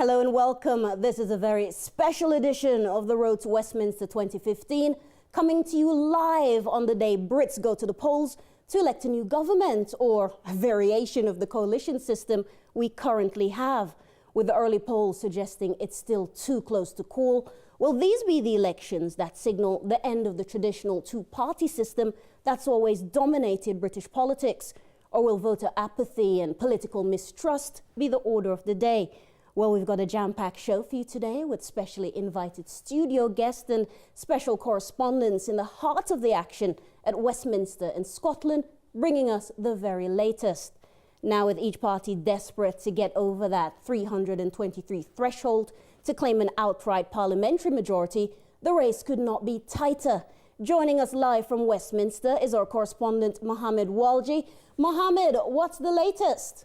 Hello and welcome. This is a very special edition of The Road to Westminster 2015, coming to you live on the day Brits go to the polls to elect a new government, or a variation of the coalition system we currently have, with the early polls suggesting it's still too close to call. Will these be the elections that signal the end of the traditional two-party system that's always dominated British politics? Or will voter apathy and political mistrust be the order of the day? Well, we've got a jam-packed show for you today with specially invited studio guests and special correspondents in the heart of the action at Westminster in Scotland, bringing us the very latest. Now, with each party desperate to get over that 323 threshold to claim an outright parliamentary majority, the race could not be tighter. Joining us live from Westminster is our correspondent Mohammed Walji. Mohammed, what's the latest?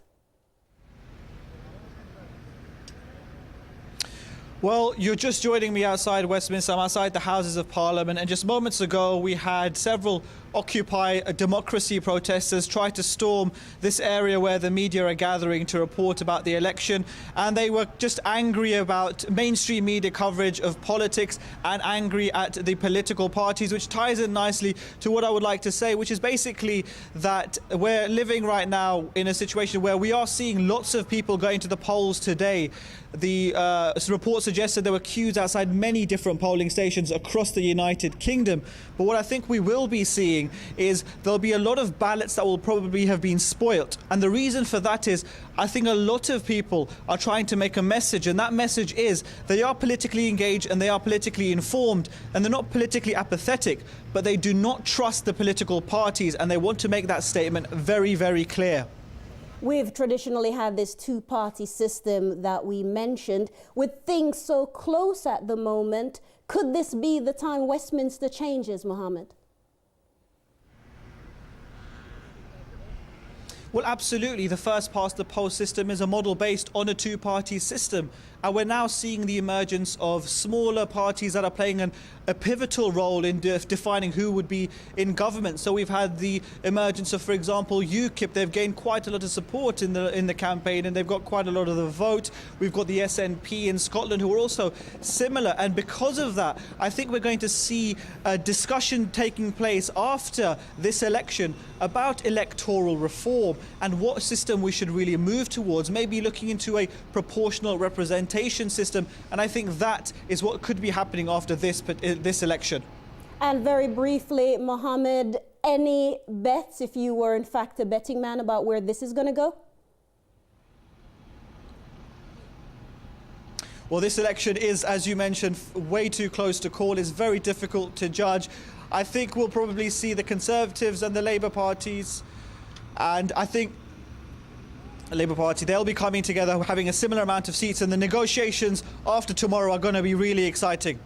Well, you're just joining me outside Westminster. I'm outside the Houses of Parliament, and just moments ago we had several Occupy Democracy protesters try to storm this area where the media are gathering to report about the election, and they were just angry about mainstream media coverage of politics and angry at the political parties, which ties in nicely to what I would like to say, which is basically that we're living right now in a situation where we are seeing lots of people going to the polls today. The report suggested there were queues outside many different polling stations across the United Kingdom. But what I think we will be seeing is there'll be a lot of ballots that will probably have been spoilt. And the reason for that is I think a lot of people are trying to make a message, and that message is they are politically engaged and they are politically informed, and they're not politically apathetic, but they do not trust the political parties, and they want to make that statement very, very clear. We've traditionally had this two-party system that we mentioned. With things so close at the moment, could this be the time Westminster changes, Mohammed? Well, absolutely. The first past the post system is a model based on a two-party system. And we're now seeing the emergence of smaller parties that are playing a pivotal role in defining who would be in government. So we've had the emergence of, for example, UKIP. They've gained quite a lot of support in the campaign, and they've got quite a lot of the vote. We've got the SNP in Scotland, who are also similar. And because of that, I think we're going to see a discussion taking place after this election about electoral reform and what system we should really move towards, maybe looking into a proportional representation system, and I think that is what could be happening after this election. And very briefly, Mohammed, any bets, if you were in fact a betting man, about where this is going to go? Well, this election is, as you mentioned, way too close to call. It's very difficult to judge. I think we'll probably see the Conservatives and the Labour parties, and I think the Labour Party, they'll be coming together, having a similar amount of seats, and the negotiations after tomorrow are going to be really exciting.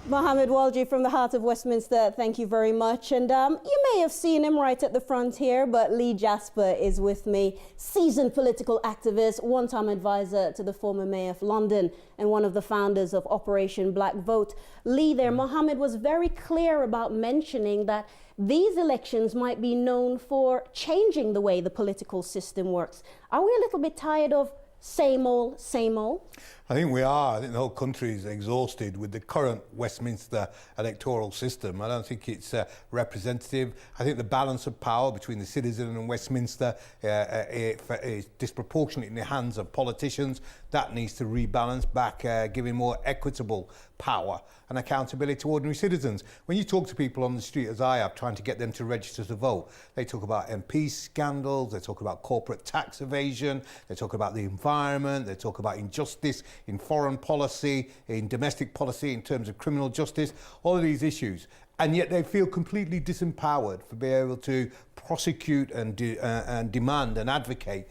Mohammed Walji from the heart of Westminster, thank you very much. And you may have seen him right at the front here, but Lee Jasper is with me, seasoned political activist, one-time advisor to the former Mayor of London and one of the founders of Operation Black Vote. Lee there, Mohammed was very clear about mentioning that these elections might be known for changing the way the political system works. Are we a little bit tired of same old, same old? I think we are. I think the whole country is exhausted with the current Westminster electoral system. I don't think it's representative. I think the balance of power between the citizen and Westminster is disproportionately in the hands of politicians. That needs to rebalance back, giving more equitable power and accountability to ordinary citizens. When you talk to people on the street, as I have, trying to get them to register to vote, they talk about MP scandals, they talk about corporate tax evasion, they talk about the environment, they talk about injustice in foreign policy, in domestic policy, in terms of criminal justice, all of these issues. And yet they feel completely disempowered for being able to prosecute and demand and advocate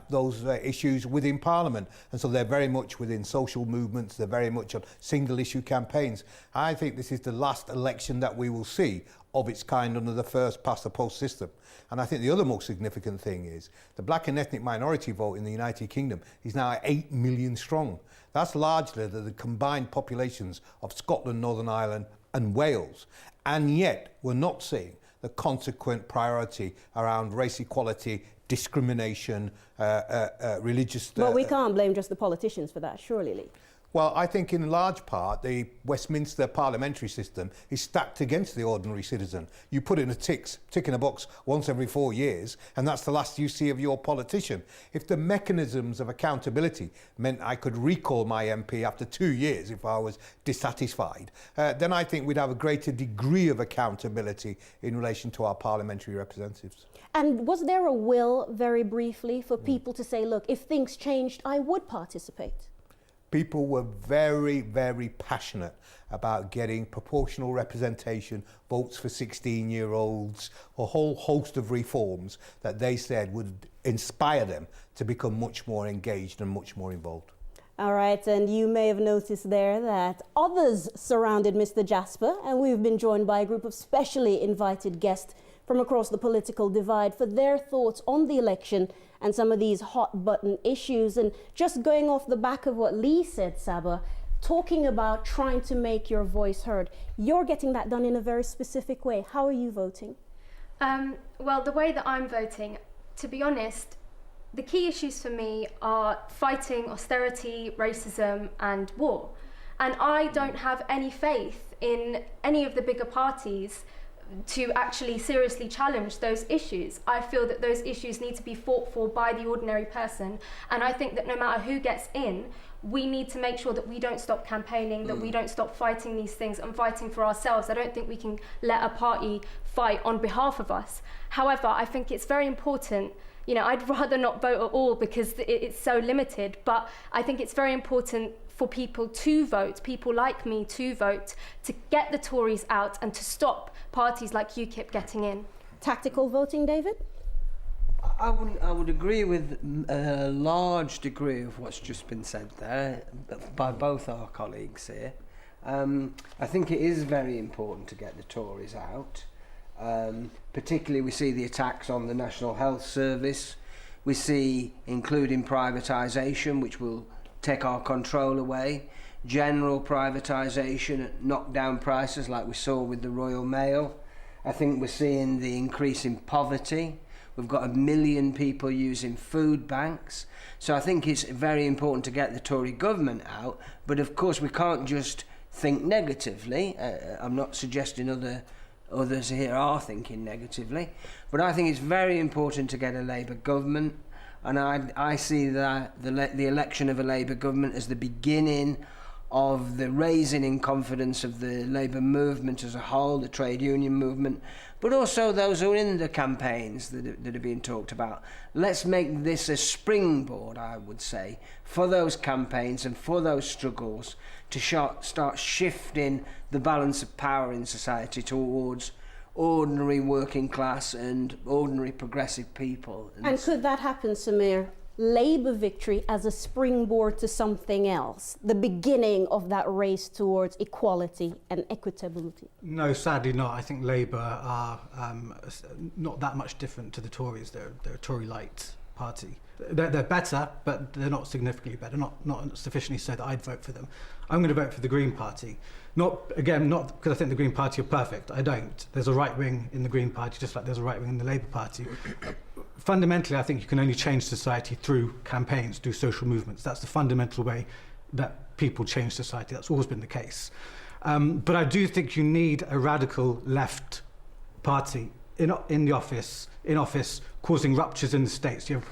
those issues within Parliament. And so they're very much within social movements, they're very much on single issue campaigns. I think this is the last election that we will see of its kind under the first past the post system. And I think the other most significant thing is the black and ethnic minority vote in the United Kingdom is now at 8 million strong. That's largely the combined populations of Scotland, Northern Ireland and Wales. And yet we're not seeing the consequent priority around race equality, discrimination, religious... But we can't blame just the politicians for that, surely, Lee. Well, I think in large part the Westminster parliamentary system is stacked against the ordinary citizen. You put in a tick in a box once every 4 years, and that's the last you see of your politician. If the mechanisms of accountability meant I could recall my MP after 2 years if I was dissatisfied, then I think we'd have a greater degree of accountability in relation to our parliamentary representatives. And was there a will, very briefly, for people to say, look, if things changed, I would participate? People were very, very passionate about getting proportional representation, votes for 16-year-olds, a whole host of reforms that they said would inspire them to become much more engaged and much more involved. All right, and you may have noticed there that others surrounded Mr. Jasper, and we've been joined by a group of specially invited guests from across the political divide for their thoughts on the election and some of these hot button issues. And just going off the back of what Lee said, Saba, talking about trying to make your voice heard, you're getting that done in a very specific way. How are you voting? Well, the way that I'm voting, to be honest, the key issues for me are fighting austerity, racism and war. And I don't have any faith in any of the bigger parties to actually seriously challenge those issues. I feel that those issues need to be fought for by the ordinary person, and I think that no matter who gets in, we need to make sure that we don't stop campaigning, that we don't stop fighting these things and fighting for ourselves. I don't think we can let a party fight on behalf of us. However, I think it's very important, you know, I'd rather not vote at all because it's so limited, but I think it's very important for people to vote, people like me to vote, to get the Tories out and to stop parties like UKIP getting in. Tactical voting, David? I would agree with a large degree of what's just been said there by both our colleagues here. I think it is very important to get the Tories out. Particularly we see the attacks on the National Health Service. We see including privatisation, which will take our control away, general privatisation at knock-down prices like we saw with the Royal Mail. I think we're seeing the increase in poverty. We've got 1 million people using food banks. So I think it's very important to get the Tory government out, but of course we can't just think negatively. I'm not suggesting others here are thinking negatively, but I think it's very important to get a Labour government. And I see that the election of a Labour government as the beginning of the raising in confidence of the Labour movement as a whole, the trade union movement, but also those who are in the campaigns that are being talked about. Let's make this a springboard, I would say, for those campaigns and for those struggles to start shifting the balance of power in society towards ordinary working class and ordinary progressive people. And could that happen, Samir? Labour victory as a springboard to something else, the beginning of that race towards equality and equitability? No, sadly not. I think Labour are not that much different to the Tories. They're a Tory-light party. They're better, but they're not significantly better, not sufficiently so that I'd vote for them. I'm going to vote for the Green Party. Not because I think the Green Party are perfect. I don't. There's a right wing in the Green Party, just like there's a right wing in the Labour Party. Fundamentally, I think you can only change society through campaigns, through social movements. That's the fundamental way that people change society. That's always been the case. But I do think you need a radical left party in office, causing ruptures in the states. You have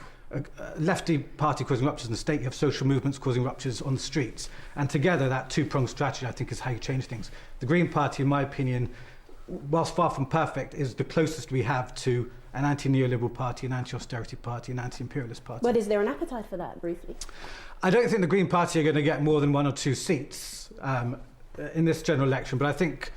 a lefty party causing ruptures in the state, you have social movements causing ruptures on the streets. And together, that two-pronged strategy, I think, is how you change things. The Green Party, in my opinion, whilst far from perfect, is the closest we have to an anti-neoliberal party, an anti-austerity party, an anti-imperialist party. But is there an appetite for that, briefly? I don't think the Green Party are going to get more than 1 or 2 seats in this general election, but I think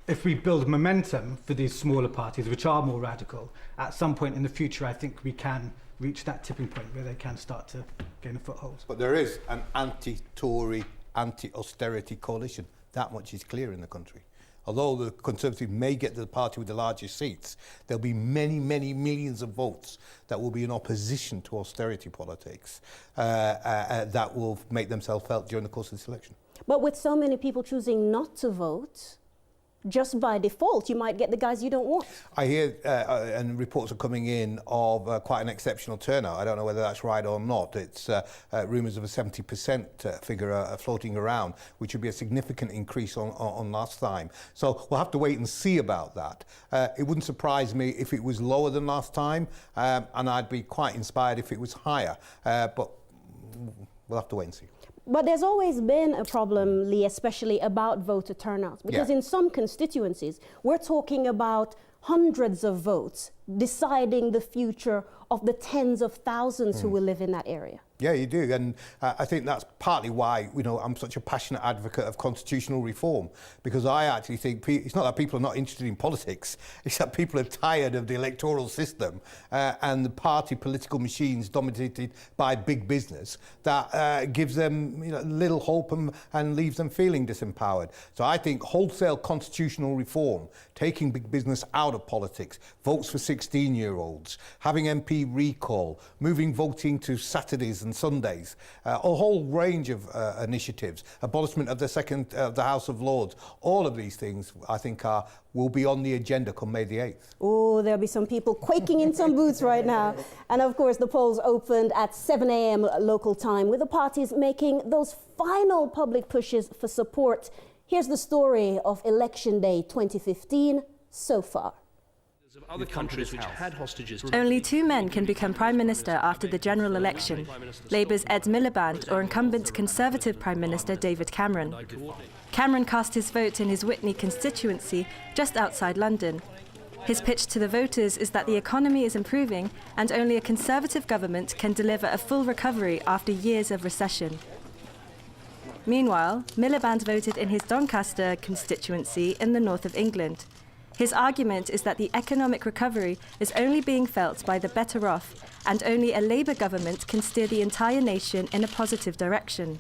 if we build momentum for these smaller parties, which are more radical, at some point in the future, I think we can reach that tipping point where they can start to gain a foothold. But there is an anti-Tory, anti-austerity coalition. That much is clear in the country. Although the Conservatives may get the party with the largest seats, there'll be many, many millions of votes that will be in opposition to austerity politics that will make themselves felt during the course of this election. But with so many people choosing not to vote, just by default, you might get the guys you don't want. I hear, and reports are coming in of quite an exceptional turnout. I don't know whether that's right or not. It's rumours of a 70% figure floating around, which would be a significant increase on last time. So we'll have to wait and see about that. It wouldn't surprise me if it was lower than last time, and I'd be quite inspired if it was higher. But we'll have to wait and see. But there's always been a problem, Lee, especially about voter turnout, because in some constituencies, we're talking about hundreds of votes deciding the future of the tens of thousands who will live in that area. Yeah, you do, and I think that's partly why I'm such a passionate advocate of constitutional reform, because I actually think it's not that people are not interested in politics, it's that people are tired of the electoral system and the party political machines dominated by big business that gives them little hope and leaves them feeling disempowered. So I think wholesale constitutional reform, taking big business out of politics, votes for 16-year-olds, having MP recall, moving voting to Saturdays and Sundays, a whole range of initiatives, abolishment of the House of Lords, all of these things I think will be on the agenda come May the 8th. Oh, there'll be some people quaking in some boots right now. And of course the polls opened at 7 a.m. local time, with the parties making those final public pushes for support. Here's the story of Election Day 2015 so far. Other countries which had hostages. Only two men can become Prime Minister after the general election, Labour's Ed Miliband or incumbent Conservative Prime Minister David Cameron. Cameron cast his vote in his Witney constituency just outside London. His pitch to the voters is that the economy is improving and only a Conservative government can deliver a full recovery after years of recession. Meanwhile, Miliband voted in his Doncaster constituency in the north of England. His argument is that the economic recovery is only being felt by the better off, and only a Labour government can steer the entire nation in a positive direction.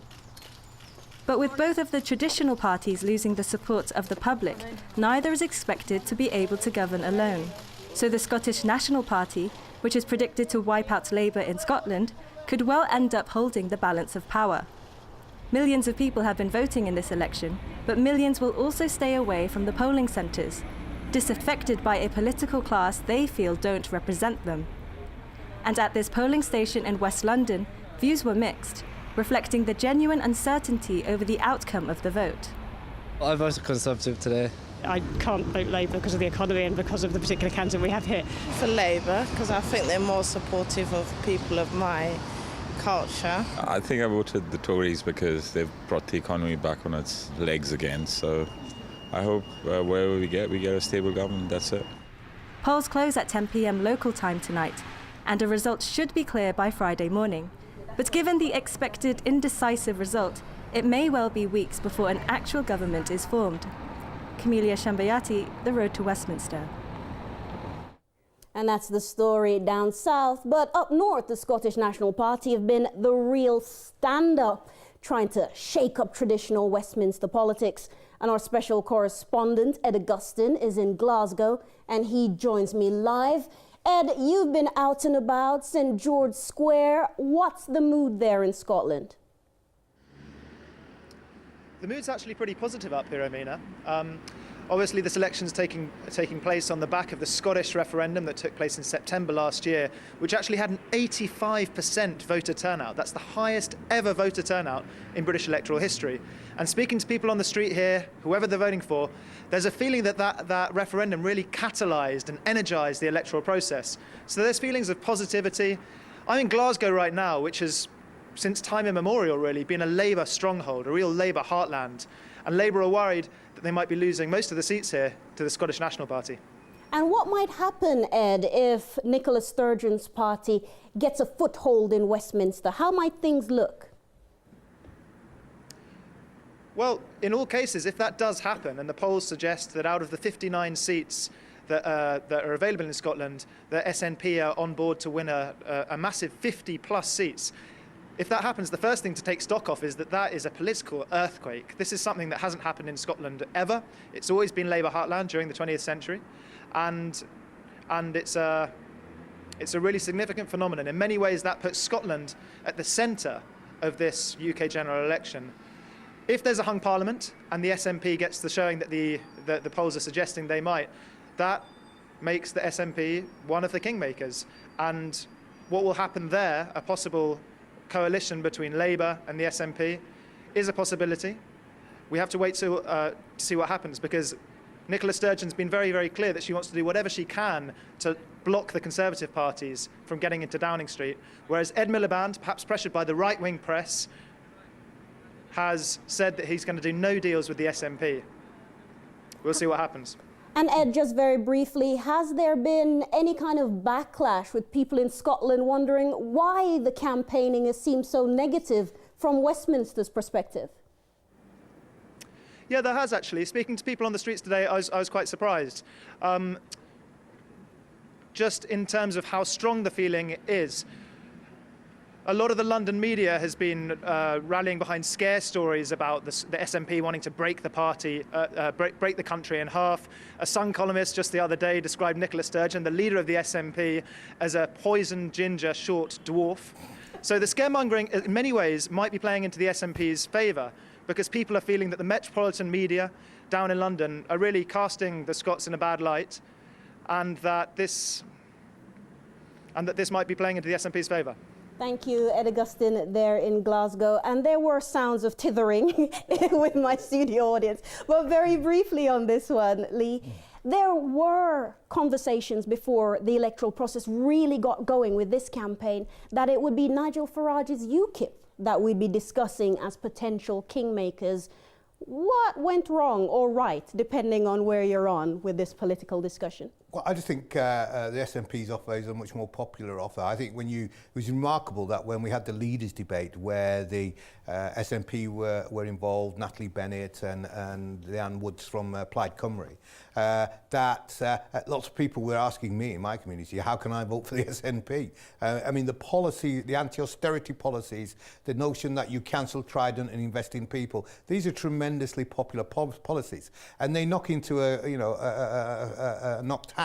But with both of the traditional parties losing the support of the public, neither is expected to be able to govern alone. So the Scottish National Party, which is predicted to wipe out Labour in Scotland, could well end up holding the balance of power. Millions of people have been voting in this election, but millions will also stay away from the polling centres, disaffected by a political class they feel don't represent them. And at this polling station in West London, views were mixed, reflecting the genuine uncertainty over the outcome of the vote. I voted Conservative today. I can't vote Labour because of the economy and because of the particular candidate we have here. For Labour, because I think they're more supportive of people of my culture. I think I voted the Tories because they've brought the economy back on its legs again, so I hope wherever we get a stable government, that's it. Polls close at 10 p.m. local time tonight, and a result should be clear by Friday morning. But given the expected indecisive result, it may well be weeks before an actual government is formed. Camelia Shambayati, The Road to Westminster. And that's the story down south. But up north, the Scottish National Party have been the real stand-up, trying to shake up traditional Westminster politics. And our special correspondent, Ed Augustin, is in Glasgow, and he joins me live. Ed, you've been out and about St George Square. What's the mood there in Scotland? The mood's actually pretty positive up here, Amina. Obviously, this election's taking place on the back of the Scottish referendum that took place in September last year, which actually had an 85% voter turnout. That's the highest ever voter turnout in British electoral history. And speaking to people on the street here, whoever they're voting for, there's a feeling that referendum really catalysed and energised the electoral process. So there's feelings of positivity. I'm in Glasgow right now, which has, since time immemorial really, been a Labour stronghold, a real Labour heartland. And Labour are worried that they might be losing most of the seats here to the Scottish National Party. And what might happen, Ed, if Nicola Sturgeon's party gets a foothold in Westminster? How might things look? Well, in all cases, if that does happen, and the polls suggest that out of the 59 seats that are available in Scotland, the SNP are on board to win a massive 50-plus seats. If that happens, the first thing to take stock of is that is a political earthquake. This is something that hasn't happened in Scotland ever. It's always been Labour heartland during the 20th century, and it's a really significant phenomenon. In many ways, that puts Scotland at the centre of this UK general election. if there's a hung parliament and the SNP gets the showing that the polls are suggesting they might, that makes the SNP one of the kingmakers. And what will happen there, a possible coalition between Labour and the SNP, is a possibility. We have to wait to see what happens, because Nicola Sturgeon's been very, very clear that she wants to do whatever she can to block the Conservative parties from getting into Downing Street, whereas Ed Miliband, perhaps pressured by the right-wing press, has said that he's going to do no deals with the SNP. We'll see what happens. And Ed, just very briefly, has there been any kind of backlash with people in Scotland wondering why the campaigning has seemed so negative from Westminster's perspective? Yeah, there has actually. Speaking to people on the streets today, I was quite surprised. Just in terms of how strong the feeling is. A lot of the London media has been rallying behind scare stories about the SNP wanting to break the party, break the country in half. A Sun columnist just the other day described Nicola Sturgeon, the leader of the SNP, as a poison ginger short dwarf. So the scaremongering, in many ways, might be playing into the SNP's favour, because people are feeling that the metropolitan media down in London are really casting the Scots in a bad light, and that this might be playing into the SNP's favour. Thank you, Ed Augustine, there in Glasgow. And there were sounds of tithering with my studio audience. But very briefly on this one, Lee, there were conversations before the electoral process really got going with this campaign that it would be Nigel Farage's UKIP that we'd be discussing as potential kingmakers. What went wrong or right, depending on where you're on with this political discussion? Well, I just think the SNP's offer is a much more popular offer. I think it was remarkable that when we had the leaders debate where the SNP were involved, Natalie Bennett and Leanne Woods from Plaid Cymru, that lots of people were asking me in my community, how can I vote for the SNP? I mean, the policy, the anti-austerity policies, the notion that you cancel Trident and invest in people, these are tremendously popular policies, and they knock into knocked at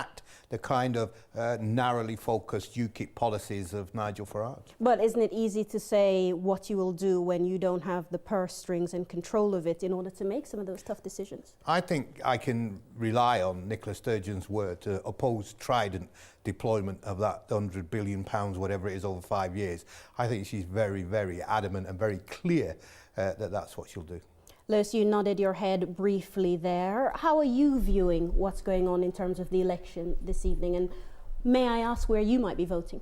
the kind of narrowly focused UKIP policies of Nigel Farage. But isn't it easy to say what you will do when you don't have the purse strings and control of it in order to make some of those tough decisions? I think I can rely on Nicola Sturgeon's word to oppose Trident deployment of that £100 billion, whatever it is, over 5 years. I think she's very, very adamant and very clear that that's what she'll do. Lewis, you nodded your head briefly there. How are you viewing what's going on in terms of the election this evening? And may I ask where you might be voting?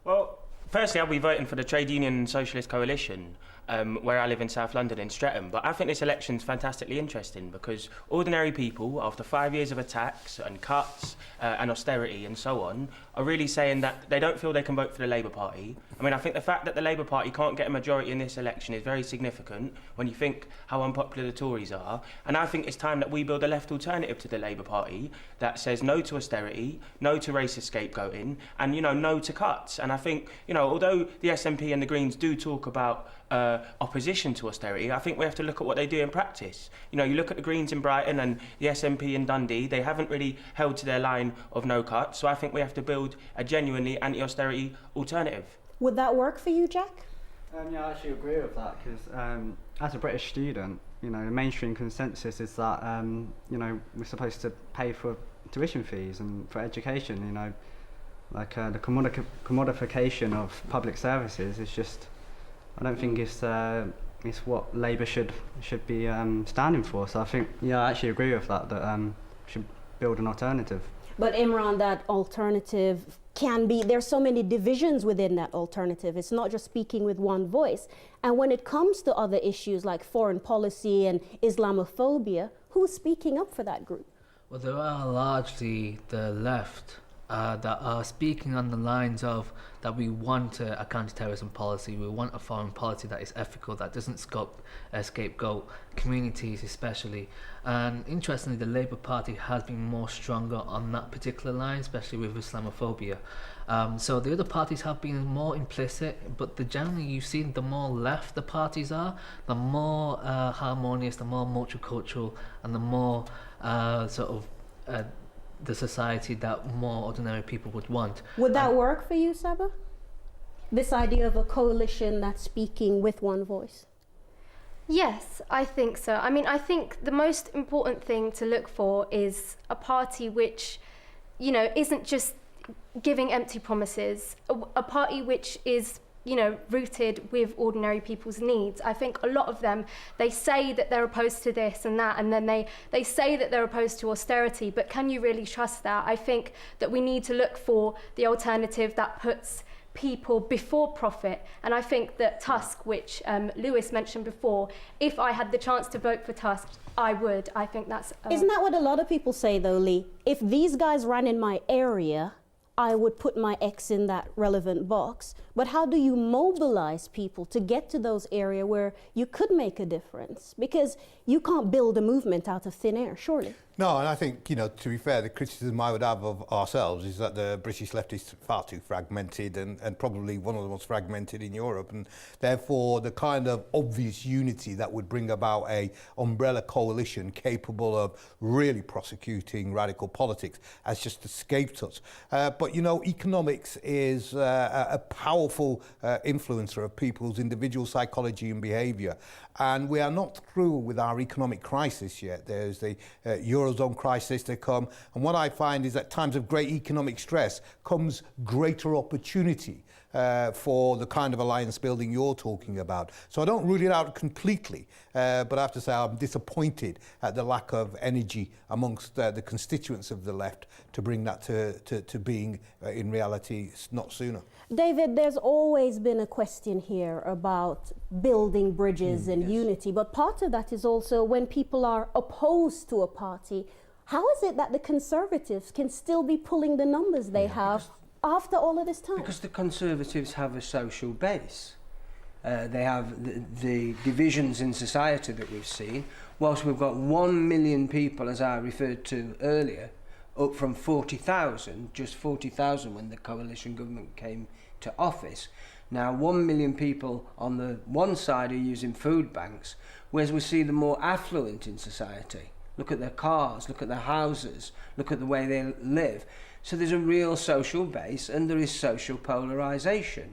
Well, firstly, I'll be voting for the Trade Union and Socialist Coalition, where I live in South London in Streatham. But I think this election's fantastically interesting because ordinary people, after 5 years of attacks and cuts and austerity and so on, are really saying that they don't feel they can vote for the Labour Party. I mean, I think the fact that the Labour Party can't get a majority in this election is very significant when you think how unpopular the Tories are. And I think it's time that we build a left alternative to the Labour Party that says no to austerity, no to racist scapegoating, and, no to cuts. And I think, although the SNP and the Greens do talk about opposition to austerity, I think we have to look at what they do in practice. You look at the Greens in Brighton and the SNP in Dundee, they haven't really held to their line of no cuts. So I think we have to build a genuinely anti-austerity alternative. Would that work for you, Jack? Yeah, I actually agree with that because as a British student, the mainstream consensus is that, we're supposed to pay for tuition fees and for education, like the commodification of public services is just, I don't think it's what Labour should be standing for. So I think, I actually agree with that we should build an alternative. But Imran, that alternative can be, there's so many divisions within that alternative. It's not just speaking with one voice. And when it comes to other issues like foreign policy and Islamophobia, who's speaking up for that group? Well, there are largely the left that are speaking on the lines of that we want a counter-terrorism policy, we want a foreign policy that is ethical, that doesn't scapegoat communities especially. And interestingly, the Labour Party has been more stronger on that particular line, especially with Islamophobia. So the other parties have been more implicit, but generally you've seen the more left the parties are, the more harmonious, the more multicultural, and the more the society that more ordinary people would want. Would that work for you, Saba? This idea of a coalition that's speaking with one voice? Yes, I think so. I mean, I think the most important thing to look for is a party which, you know, isn't just giving empty promises, a party which is, you know, rooted with ordinary people's needs. I think a lot of them, they say that they're opposed to this and that, and then they say that they're opposed to austerity, but can you really trust that? I think that we need to look for the alternative that puts people before profit, and I think that Tusk, which Lewis mentioned before, if I had the chance to vote for Tusk, I would. I think that's... Isn't that what a lot of people say though, Lee? If these guys ran in my area, I would put my X in that relevant box. But how do you mobilize people to get to those areas where you could make a difference? Because you can't build a movement out of thin air, surely. No, and I think, you know, to be fair, the criticism I would have of ourselves is that the British left is far too fragmented and probably one of the most fragmented in Europe, and therefore the kind of obvious unity that would bring about a umbrella coalition capable of really prosecuting radical politics has just escaped us. But, you know, economics is a powerful influencer of people's individual psychology and behaviour. And we are not through with our economic crisis yet. There's the Eurozone crisis to come. And what I find is that times of great economic stress comes greater opportunity for the kind of alliance building you're talking about. So I don't rule it out completely, but I have to say I'm disappointed at the lack of energy amongst the constituents of the left to bring that to being in reality not sooner. David, there's always been a question here about building bridges and unity, but part of that is also when people are opposed to a party, how is it that the Conservatives can still be pulling the numbers they have after all of this time? Because the Conservatives have a social base. They have the divisions in society that we've seen. Whilst we've got 1 million people, as I referred to earlier, up from 40,000, just 40,000 when the coalition government came to office. Now 1 million people on the one side are using food banks, whereas we see the more affluent in society. Look at their cars, look at their houses, look at the way they live. So there's a real social base and there is social polarisation.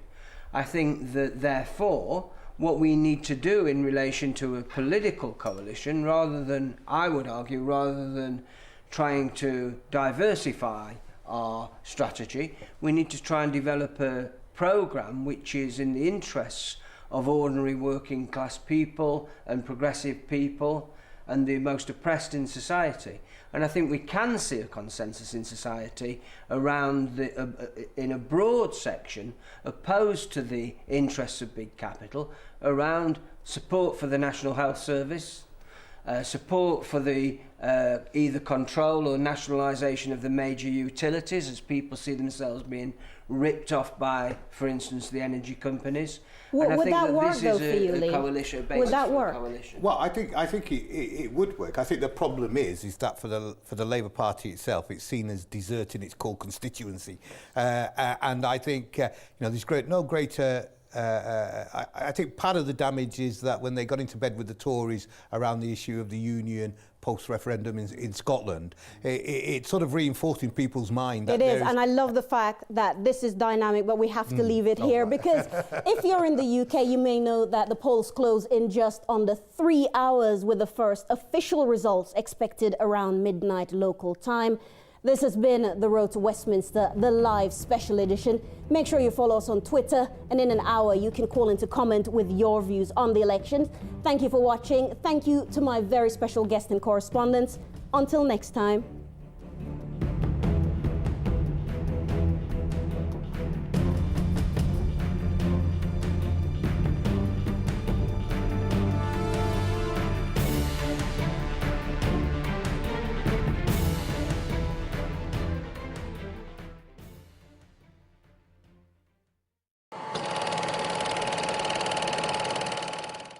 I think that therefore what we need to do in relation to a political coalition, rather than, I would argue, rather than trying to diversify our strategy, we need to try and develop a programme which is in the interests of ordinary working class people and progressive people and the most oppressed in society. And I think we can see a consensus in society around in a broad section opposed to the interests of big capital, around support for the National Health Service, support for the either control or nationalisation of the major utilities, as people see themselves being ripped off by, for instance, the energy companies. Would that work though for you, Lee? Would that work? Well, I think it would work. I think the problem is that for the Labour Party itself, it's seen as deserting its core constituency, and I think there's no greater. I think part of the damage is that when they got into bed with the Tories around the issue of the union post-referendum in Scotland, it sort of reinforced in people's mind that it is, and I love the fact that this is dynamic, but we have to leave it here because if you're in the UK, you may know that the polls close in just under 3 hours with the first official results expected around midnight local time. This has been The Road to Westminster, the live special edition. Make sure you follow us on Twitter, and in an hour you can call in to comment with your views on the elections. Thank you for watching. Thank you to my very special guest and correspondents. Until next time.